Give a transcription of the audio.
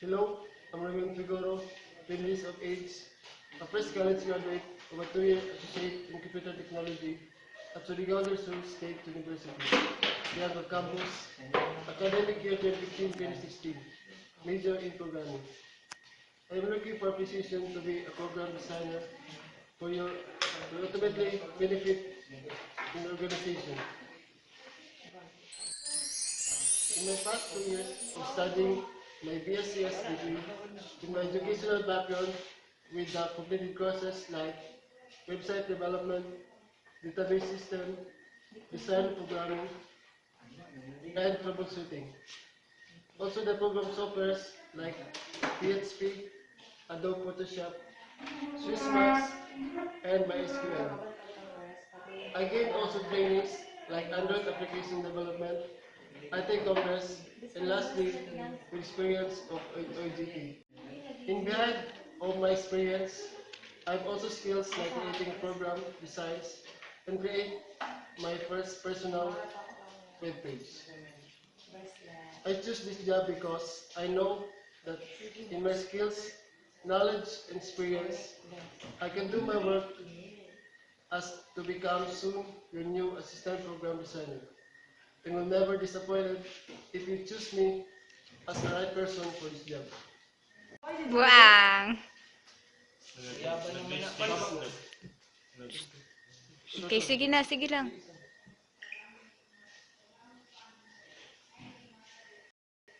Hello, I'm Ramon Figuro, 20 years of age, a fresh college graduate of a 2-year associate in computer technology at Surigao del Sur State University, Tiago Campus, academic year 2015-2016, major in programming. I am looking for a position to be a program designer for your to ultimately benefit in the organization. In my past 2 years of studying my BScs degree, in my educational background with the completed courses like website development, database system, design programming, and troubleshooting. Also the program softwares like PHP, Adobe Photoshop, SwissMax, and MySQL. I gained also trainings like Android application development, IT Congress, and lastly, with experience of OGT. In behind of my experience, I have also skills like creating program designs and create my first personal web page. I choose this job because I know that in my skills, knowledge, and experience, I can do my work as to become soon your new assistant program designer. And will never disappointed if you choose me as the right person for this job. Buang. Okay, sige na, sige lang.